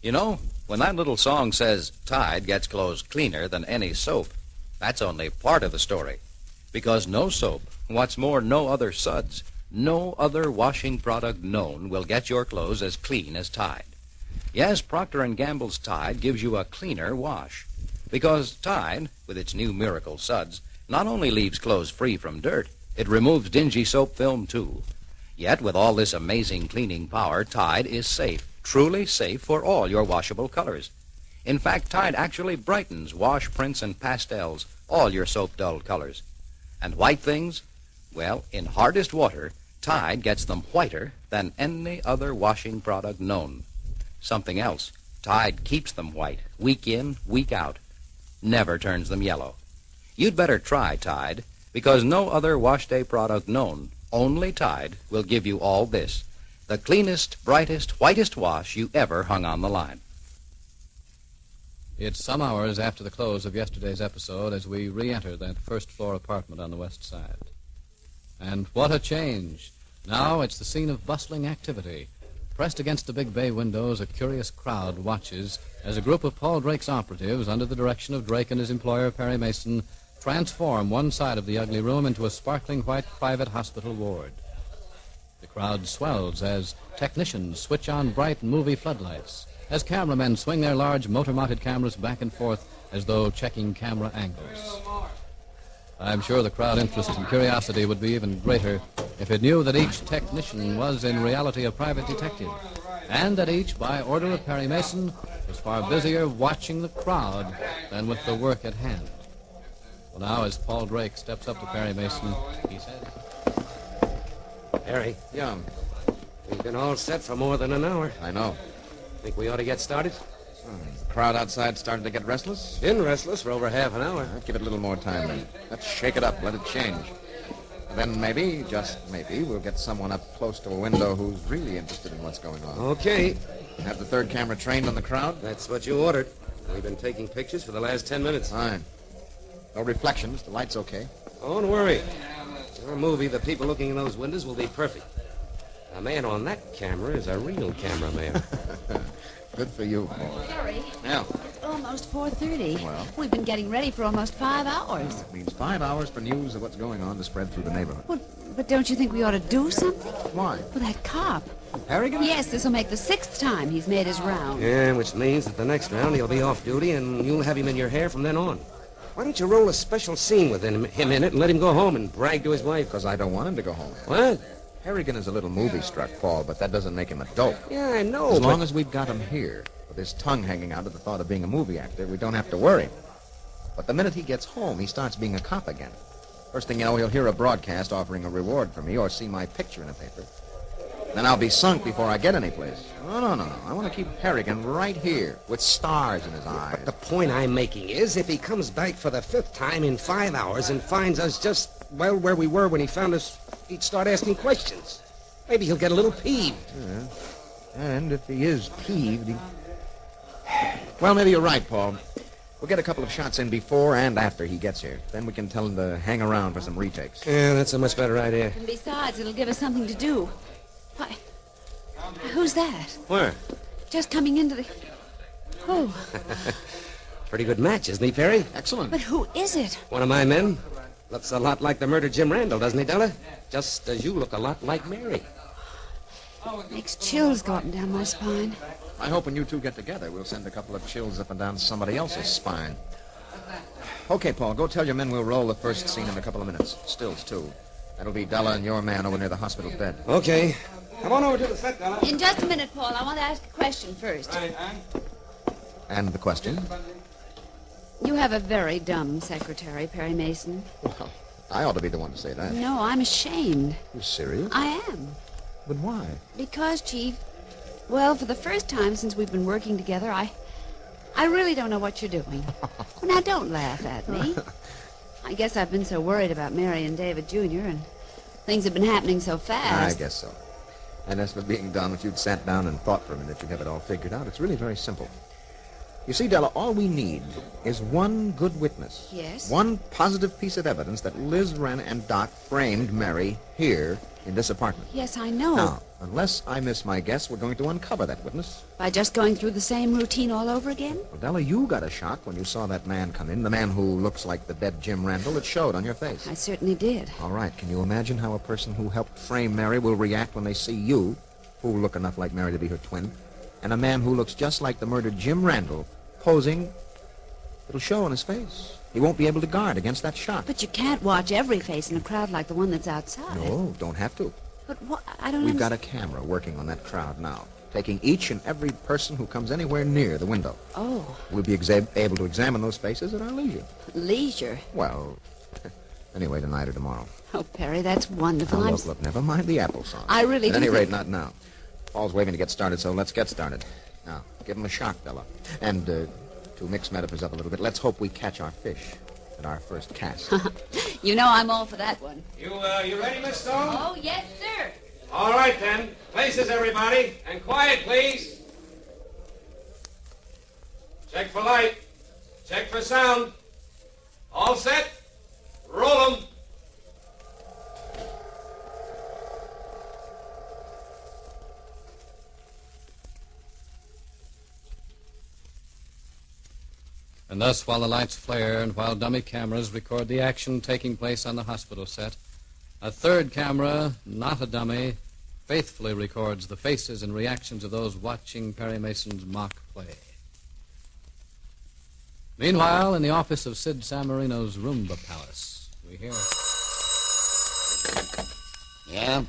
You know, when that little song says Tide gets clothes cleaner than any soap, that's only part of the story. Because no soap, what's more, no other suds, no other washing product known will get your clothes as clean as Tide. Yes, Procter & Gamble's Tide gives you a cleaner wash. Because Tide, with its new miracle suds, not only leaves clothes free from dirt, it removes dingy soap film, too. Yet, with all this amazing cleaning power, Tide is safe, truly safe for all your washable colors. In fact, Tide actually brightens wash prints and pastels, all your soap-dulled colors. And white things? Well, in hardest water, Tide gets them whiter than any other washing product known. Something else, Tide keeps them white, week in, week out. Never turns them yellow. You'd better try Tide, because no other wash day product known, only Tide, will give you all this. The cleanest, brightest, whitest wash you ever hung on the line. It's some hours after the close of yesterday's episode as we re-enter that first-floor apartment on the west side. And what a change. Now it's the scene of bustling activity. Pressed against the big bay windows, a curious crowd watches as a group of Paul Drake's operatives, under the direction of Drake and his employer, Perry Mason, transform one side of the ugly room into a sparkling white private hospital ward. The crowd swells as technicians switch on bright movie floodlights, as cameramen swing their large motor-mounted cameras back and forth as though checking camera angles. I'm sure the crowd interest and curiosity would be even greater if it knew that each technician was in reality a private detective, and that each, by order of Perry Mason, was far busier watching the crowd than with the work at hand. Well, now, as Paul Drake steps up to Perry Mason, he says, Perry, Yeah, we've been all set for more than an hour. I know. Think we ought to get started? The crowd outside started to get restless. Been restless for over half an hour. Give it a little more time, then. Let's shake it up, let it change. Then maybe, just maybe, we'll get someone up close to a window who's really interested in what's going on. Okay. Have the third camera trained on the crowd? That's what you ordered. We've been taking pictures for the last 10 minutes. Fine. No reflections. The light's okay. Don't worry. Our movie, the people looking in those windows will be perfect. The man on that camera is a real cameraman. Good for you, Paul. Harry, Yeah. it's almost 4:30. Well? We've been getting ready for almost 5 hours. It means 5 hours for news of what's going on to spread through the neighborhood. But don't you think we ought to do something? Why? Well, that cop. Harrigan? Yes, this will make the 6th time he's made his round. Yeah, which means that the next round he'll be off duty and you'll have him in your hair from then on. Why don't you roll a special scene with him in it and let him go home and brag to his wife? Because I don't want him to go home. What? Harrigan is a little movie-struck, Paul, but that doesn't make him a dope. Yeah, I know. As long as we've got him here, with his tongue hanging out at the thought of being a movie actor, we don't have to worry. But the minute he gets home, he starts being a cop again. First thing you know, he'll hear a broadcast offering a reward for me or see my picture in a paper. Then I'll be sunk before I get anyplace. No. I want to keep Harrigan right here with stars in his eyes. But the point I'm making is if he comes back for the 5th time in 5 hours and finds us just, well, where we were when he found us, he'd start asking questions. Maybe he'll get a little peeved. Yeah. And if he is peeved, he... Well, maybe you're right, Paul. We'll get a couple of shots in before and after he gets here. Then we can tell him to hang around for some retakes. Yeah, that's a much better idea. And besides, it'll give us something to do. Why, who's that? Where? Just coming into the... Oh, Pretty good match, isn't he, Perry? Excellent. but who is it? One of my men. Looks a lot like the murdered Jim Randall, doesn't he, Della? Just as you look a lot like Mary. Makes chills go up and down my spine. I hope when you two get together, we'll send a couple of chills up and down somebody else's spine. Okay, Paul, go tell your men we'll roll the first scene in a couple of minutes. Stills, too. That'll be Della and your man over near the hospital bed. Okay. Come on over to the set, Della. In just a minute, Paul. I want to ask a question first. And the question? You have a very dumb secretary, Perry Mason. Well, I ought to be the one to say that. No, I'm ashamed. You serious? I am. But why? Because, Chief, well, for the first time since we've been working together, I really don't know what you're doing. Now, don't laugh at me. I guess I've been so worried about Mary and David Jr., and things have been happening so fast. I guess so. And as for being dumb, if you'd sat down and thought for a minute, you'd have it all figured out. It's really very simple. You see, Della, all we need is one good witness. Yes? One positive piece of evidence that Liz Wren and Doc framed Mary here in this apartment. Yes, I know. Now, unless I miss my guess, we're going to uncover that witness. By just going through the same routine all over again? Well, Della, you got a shock when you saw that man come in, the man who looks like the dead Jim Randall. It showed on your face. I certainly did. All right, can you imagine how a person who helped frame Mary will react when they see you, who look enough like Mary to be her twin, and a man who looks just like the murdered Jim Randall posing? It'll show on his face. He won't be able to guard against that shock. But you can't watch every face in a crowd like the one that's outside. No, don't have to. But what? I don't We've got a camera working on that crowd now, taking each and every person who comes anywhere near the window. Oh. We'll be able to examine those faces at our leisure. Leisure? Well, anyway, tonight or tomorrow. Oh, Perry, that's wonderful. Now, look, never mind the apple song. I really At do any think- rate, not now. Paul's waving to get started, so let's get started. Now, give him a shock, Della. And, to mix metaphors up a little bit, let's hope we catch our fish at our first cast. You know I'm all for that one. You ready, Miss Stone? Oh, yes, sir. All right, then. Places, everybody. And quiet, please. Check for light. Check for sound. All set? Roll 'em. And thus, while the lights flare and while dummy cameras record the action taking place on the hospital set, a third camera, not a dummy, faithfully records the faces and reactions of those watching Perry Mason's mock play. Meanwhile, in the office of Sid San Marino's Roomba Palace, we hear... Yeah?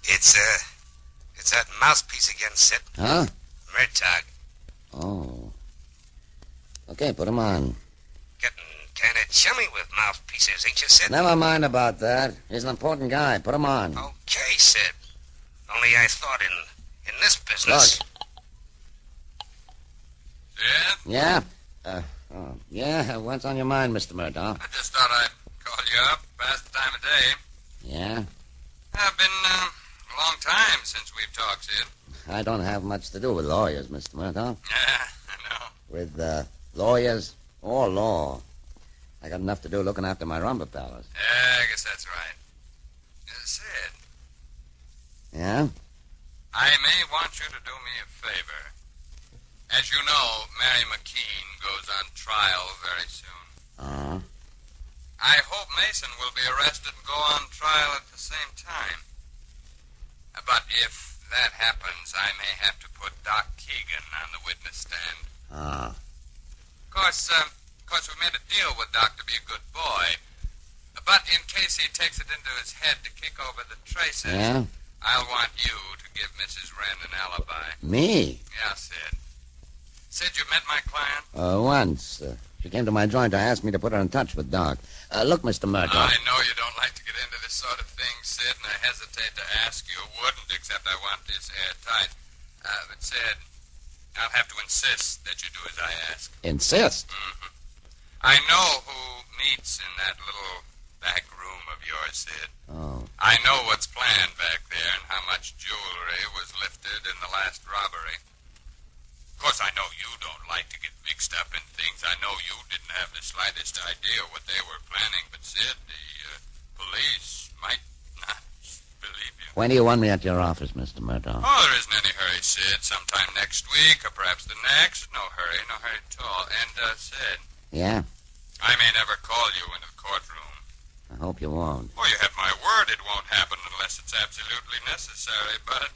It's that mouthpiece again, Sid. Huh? Murtaugh. Oh. Okay, put him on. Getting kind of chummy with mouthpieces, ain't you, Sid? Never mind about that. He's an important guy. Put him on. Okay, Sid. Only I thought in this business... Look. Sid? Yeah? Yeah? What's on your mind, Mr. Murtaugh? I just thought I'd call you up, past the time of day. Yeah? It's been a long time since we've talked, Sid. I don't have much to do with lawyers, Mr. Murtaugh. Yeah, I know. With, lawyers or law. I got enough to do looking after my Rumba Palace. Yeah, I guess that's right. Sid, Yeah? I may want you to do me a favor. As you know, Mary McKean goes on trial very soon. Uh-huh. I hope Mason will be arrested and go on trial at the same time. But if that happens, I may have to put Doc Keegan on the witness stand. Ah. Of course, we made a deal with Doc to be a good boy. But in case he takes it into his head to kick over the traces, Yeah? I'll want you to give Mrs. Wren an alibi. Me? Yeah, Sid. Sid, you met my client? Once. She came to my joint to ask me to put her in touch with Doc. Look, Mr. Murtaugh. I know you don't like to get into this sort of thing, Sid, and I hesitate to ask you. Wouldn't, except I want this airtight. But, Sid, I'll have to insist that you do as I ask. Insist? Mm-hmm. I know who meets in that little back room of yours, Sid. Oh. I know what's planned back there and how much jewelry was lifted in the last robbery. Of course, I know you don't like to get mixed up in things. I know you didn't have the slightest idea what they were planning, but Sid, the police might not believe you. When do you want me at your office, Mr. Murtaugh? Oh, there isn't any hurry, Sid. Sometime next week, or perhaps the next. No hurry at all. And, Sid, Yeah? I may never call you into the courtroom. I hope you won't. Oh, you have my word it won't happen unless it's absolutely necessary, but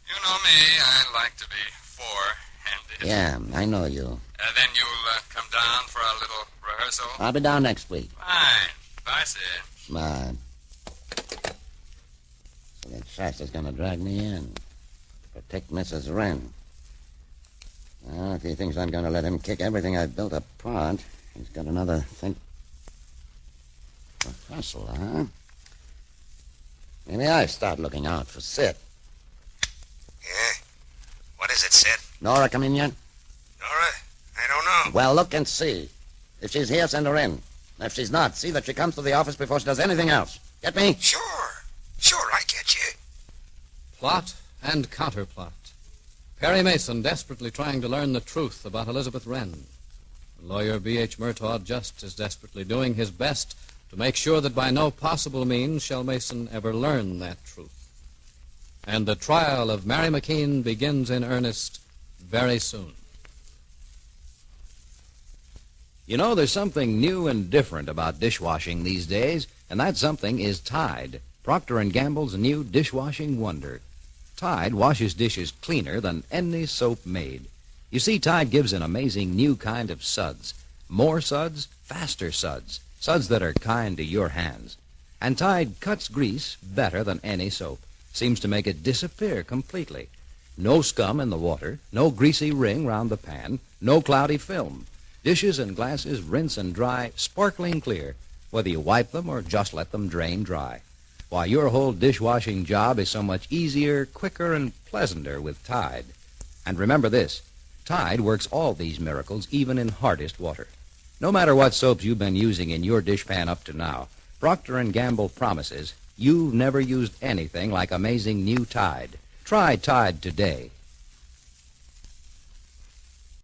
you know me, I like to be forehanded. Yeah, I know you. Then you'll come down for a little rehearsal? I'll be down next week. Fine. Bye, Sid. Bye. So that Shasta's gonna drag me in. Protect Mrs. Wren. Well, if he thinks I'm gonna let him kick everything I've built apart, he's got another thing. Rehearsal, huh? Maybe I start looking out for Sid. Yeah? What is it, Sid? Nora come in yet? Nora? I don't know. Well, look and see. If she's here, send her in. If she's not, see that she comes to the office before she does anything else. Get me? Sure, I get you. Plot and counterplot. Perry Mason desperately trying to learn the truth about Elizabeth Wren. Lawyer B.H. Murtaugh just as desperately doing his best to make sure that by no possible means shall Mason ever learn that truth. And the trial of Mary McKean begins in earnest very soon. You know, there's something new and different about dishwashing these days, and that something is Tide, Procter & Gamble's new dishwashing wonder. Tide washes dishes cleaner than any soap made. You see, Tide gives an amazing new kind of suds. More suds, faster suds. Suds that are kind to your hands. And Tide cuts grease better than any soap. Seems to make it disappear completely. No scum in the water, no greasy ring round the pan, no cloudy film. Dishes and glasses rinse and dry sparkling clear, whether you wipe them or just let them drain dry. Why, your whole dishwashing job is so much easier, quicker, and pleasanter with Tide. And remember this, Tide works all these miracles even in hardest water. No matter what soaps you've been using in your dishpan up to now, Procter & Gamble promises you've never used anything like amazing new Tide. Try Tide today.